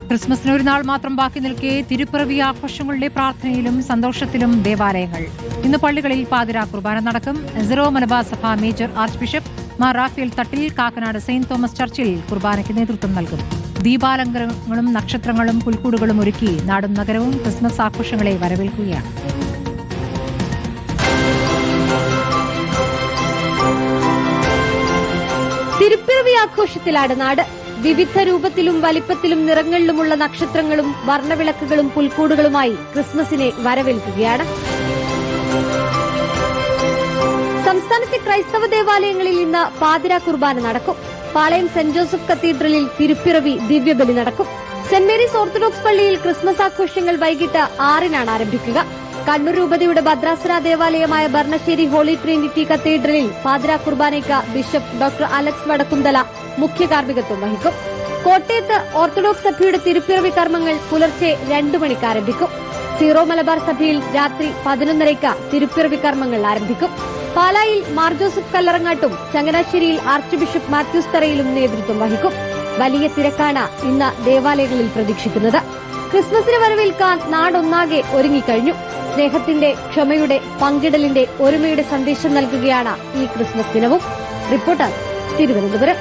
ക്രിസ്മസിന് ഒരു നാൾ മാത്രം ബാക്കി നിൽക്കെ തിരുപ്പിറവി ആഘോഷങ്ങളുടെ പ്രാർത്ഥനയിലും സന്തോഷത്തിലും ദേവാലയങ്ങൾ. ഇന്ന് പള്ളികളിൽ പാതിരാ കുർബാന നടക്കും. സിറോ മലബാർ സഭ major archbishop Mar Raphael Thattil Kakkanad saint Thomas ചർച്ചിൽ കുർബാനയ്ക്ക് നേതൃത്വം നൽകും. ദീപാലങ്കാരങ്ങളും നക്ഷത്രങ്ങളും പുൽക്കൂടുകളും ഒരുക്കി നാടും നഗരവും ക്രിസ്മസ് ആഘോഷങ്ങളെ വരവേൽക്കുകയാണ്. തിരുപ്പിറവി ആഘോഷത്തിലാണ് നാട്. വിവിധ രൂപത്തിലും വലിപ്പത്തിലും നിറങ്ങളിലുമുള്ള നക്ഷത്രങ്ങളും വർണ്ണവിളക്കുകളും പുൽക്കൂടുകളുമായി ക്രിസ്മസിനെ വരവേൽക്കുകയാണ്. സംസ്ഥാനത്തെ ക്രൈസ്തവ ദേവാലയങ്ങളിൽ ഇന്ന് പാതിരാ കുർബാന നടക്കും. പാളയം സെന്റ് ജോസഫ് കത്തീഡ്രലിൽ തിരുപ്പിറവി ദിവ്യബലി നടക്കും. സെന്റ് മേരീസ് ഓർത്തഡോക്സ് പള്ളിയിൽ ക്രിസ്മസ് ആഘോഷങ്ങൾ വൈകിട്ട് 6-നാണ് ആരംഭിക്കുക. കണ്ണൂർ രൂപതയുടെ ഭദ്രാസന ദേവാലയമായ ബർണശ്ശേരി ഹോളി ട്രിനിറ്റി കത്തീഡ്രലിൽ പാതിരാ കുർബാനയ്ക്ക് ബിഷപ്പ് ഡോക്ടർ അലക്സ് വടക്കുംതല മുഖ്യ കാർമ്മികത്വം വഹിക്കും. കോട്ടയത്ത് ഓർത്തഡോക്സ് സഭയുടെ തിരുപ്പിറവി കർമ്മങ്ങൾ പുലർച്ചെ 2 മണിക്ക് ആരംഭിക്കും. സീറോ മലബാർ സഭയിൽ രാത്രി 11:30 തിരുപ്പിറവി കർമ്മങ്ങൾ ആരംഭിക്കും. പാലായിൽ മാർ ജോസഫ് കല്ലറങ്ങാട്ടും ചങ്ങനാശ്ശേരിയിൽ ആർച്ച് ബിഷപ്പ് മാത്യൂസ് തറയിലും നേതൃത്വം വഹിക്കും. വലിയ തിരക്കാണ് ഇന്ന് ദേവാലയങ്ങളിൽ പ്രതീക്ഷിക്കുന്നത്. ക്രിസ്മസിന് വരവേൽക്കാൻ നാടൊന്നാകെ ഒരുങ്ങിക്കഴിഞ്ഞു. സ്നേഹത്തിന്റെ, ക്ഷമയുടെ, പങ്കിടലിന്റെ, ഒരുമയുടെ സന്ദേശം നൽകുകയാണ് ഈ ക്രിസ്മസ് ദിനവും. റിപ്പോർട്ടർ, തിരുവനന്തപുരം.